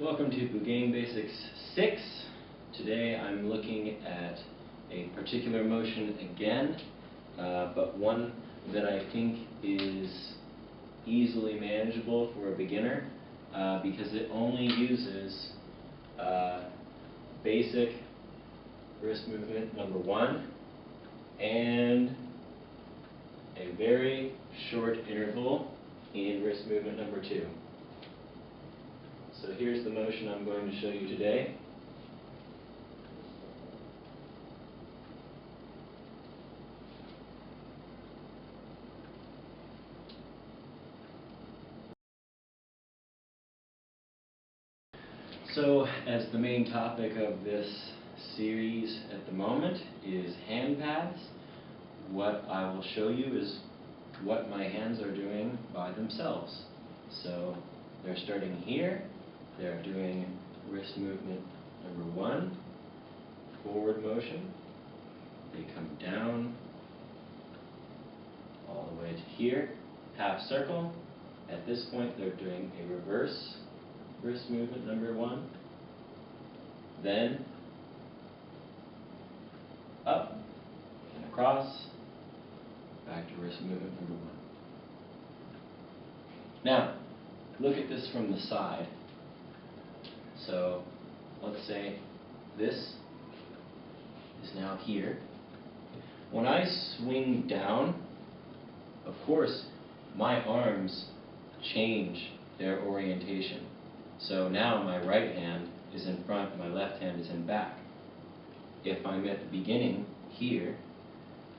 Welcome to Buugeng Basics 6. Today I'm looking at a particular motion again, but one that I think is easily manageable for a beginner because it only uses basic wrist movement number 1 and a very short interval in wrist movement number 2. So here's the motion I'm going to show you today. So, as the main topic of this series at the moment is hand paths, what I will show you is what my hands are doing by themselves. So, they're starting here. They're doing wrist movement number 1, forward motion. They come down all the way to here, half circle. At this point, they're doing a reverse wrist movement number 1. Then up and across, back to wrist movement number 1. Now, look at this from the side. So, let's say this is now here. When I swing down, of course, my arms change their orientation. So now my right hand is in front, my left hand is in back. If I'm at the beginning here,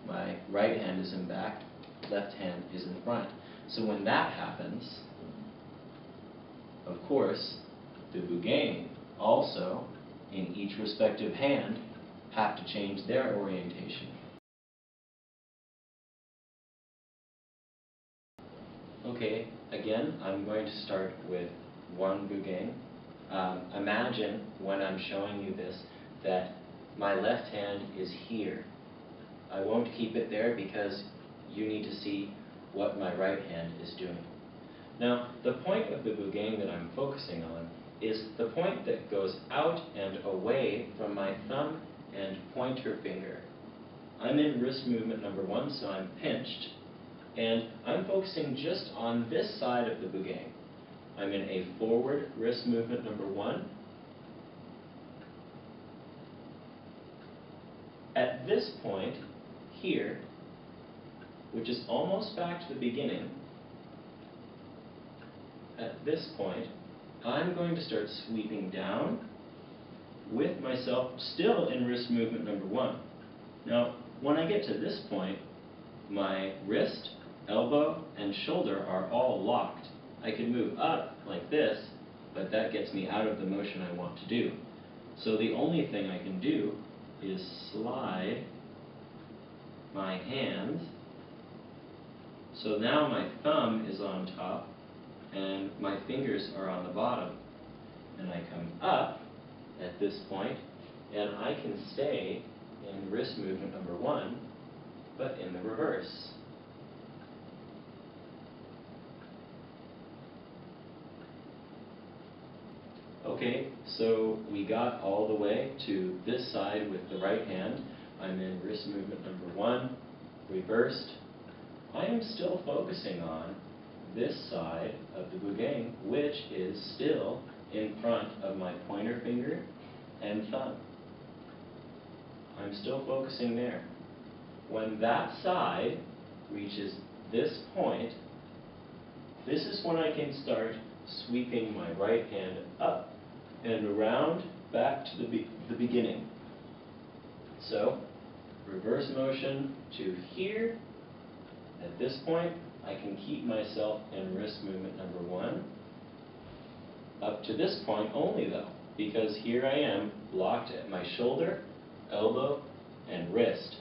my right hand is in back, left hand is in front. So when that happens, of course, the Buugeng also, in each respective hand, have to change their orientation. Okay, again, I'm going to start with one Buugeng. Imagine, when I'm showing you this, that my left hand is here. I won't keep it there because you need to see what my right hand is doing. Now, the point of the Buugeng that I'm focusing on is the point that goes out and away from my thumb and pointer finger. I'm in wrist movement number 1, so I'm pinched, and I'm focusing just on this side of the Buugeng. I'm in a forward wrist movement number 1. At this point, here, which is almost back to the beginning, at this point, I'm going to start sweeping down with myself still in wrist movement number 1. Now, when I get to this point, my wrist, elbow, and shoulder are all locked. I can move up like this, but that gets me out of the motion I want to do. So the only thing I can do is slide my hands. So now my thumb is on top, and my fingers are on the bottom. And I come up at this point, and I can stay in wrist movement number 1, but in the reverse. Okay, so we got all the way to this side with the right hand. I'm in wrist movement number 1, reversed. I am still focusing on this side of the Buugeng, which is still in front of my pointer finger and thumb. I'm still focusing there. When that side reaches this point, this is when I can start sweeping my right hand up and around back to the beginning. So, reverse motion to here. At this point, I can keep myself in wrist movement number 1. Up to this point only though, because here I am locked at my shoulder, elbow, and wrist.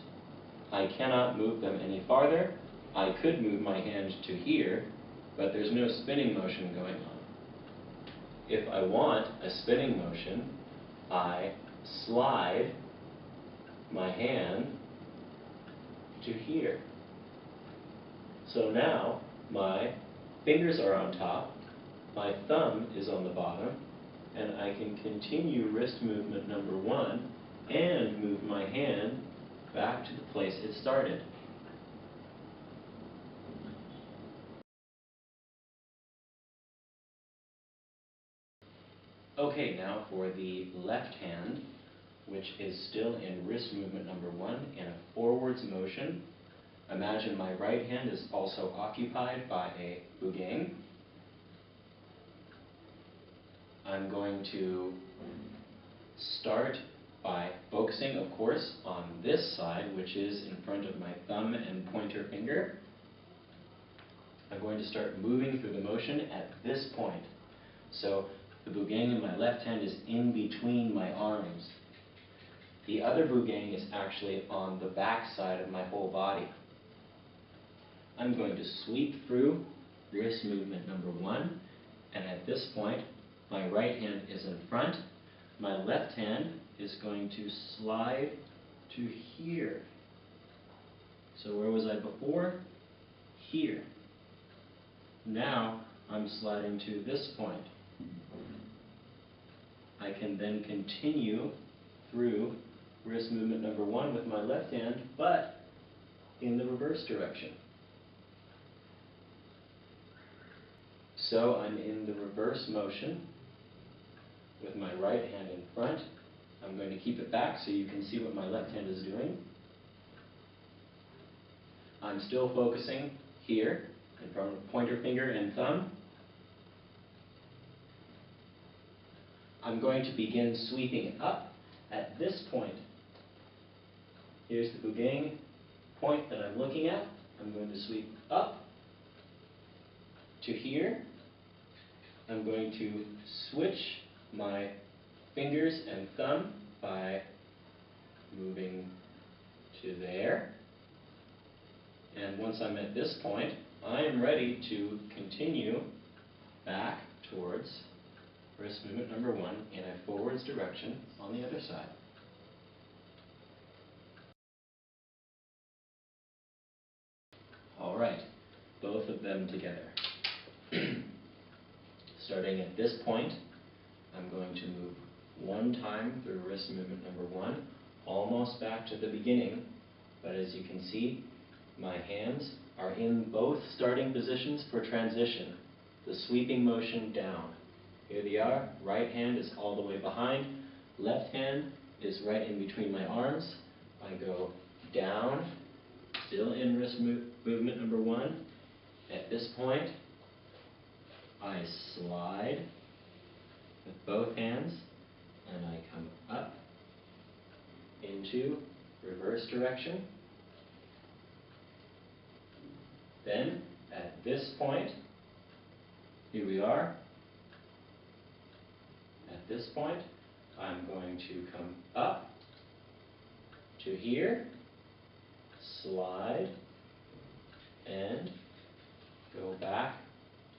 I cannot move them any farther. I could move my hand to here, but there's no spinning motion going on. If I want a spinning motion, I slide my hand to here. So now my fingers are on top, my thumb is on the bottom, and I can continue wrist movement number 1 and move my hand back to the place it started. Okay, now for the left hand, which is still in wrist movement number 1 in a forwards motion. Imagine my right hand is also occupied by a Buugeng. I'm going to start by focusing, of course, on this side, which is in front of my thumb and pointer finger. I'm going to start moving through the motion at this point. So the Buugeng in my left hand is in between my arms. The other Buugeng is actually on the back side of my whole body. I'm going to sweep through wrist movement number 1, and at this point, my right hand is in front. My left hand is going to slide to here. So where was I before? Here. Now I'm sliding to this point. I can then continue through wrist movement number 1 with my left hand, but in the reverse direction. So I'm in the reverse motion with my right hand in front. I'm going to keep it back so you can see what my left hand is doing. I'm still focusing here in front of pointer finger and thumb. I'm going to begin sweeping up at this point. Here's the Buugeng point that I'm looking at. I'm going to sweep up to here. I'm going to switch my fingers and thumb by moving to there. And once I'm at this point, I am ready to continue back towards wrist movement number 1 in a forwards direction on the other side. All right, both of them together. Starting at this point, I'm going to move 1 time through wrist movement number 1, almost back to the beginning, but as you can see, my hands are in both starting positions for transition, the sweeping motion down. Here they are, right hand is all the way behind, left hand is right in between my arms. I go down, still in wrist movement number 1. At this point, I slide with both hands, and I come up into reverse direction. Then, at this point, here we are. At this point, I'm going to come up to here, slide, and go back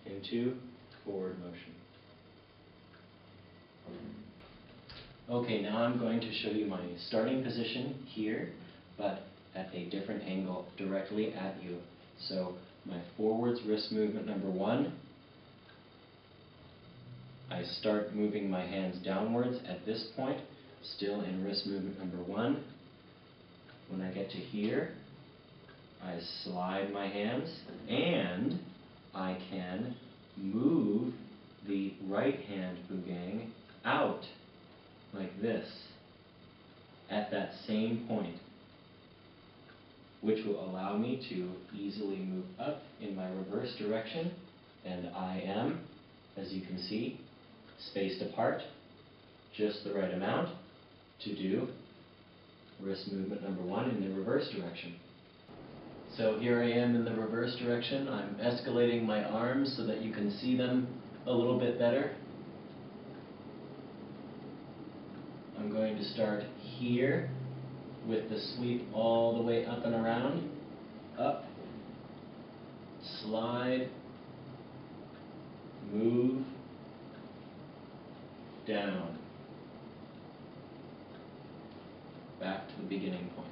into forward motion. Okay, now I'm going to show you my starting position here, but at a different angle directly at you. So my forwards wrist movement number 1, I start moving my hands downwards at this point, still in wrist movement number 1. When I get to here, I slide my hands, and I can move the right hand Buugeng out like this at that same point, which will allow me to easily move up in my reverse direction, and I am, as you can see, spaced apart just the right amount to do wrist movement number 1 in the reverse direction. So here I am in the reverse direction. I'm escalating my arms so that you can see them a little bit better. I'm going to start here with the sweep all the way up and around. Up, slide, move, down. Back to the beginning point.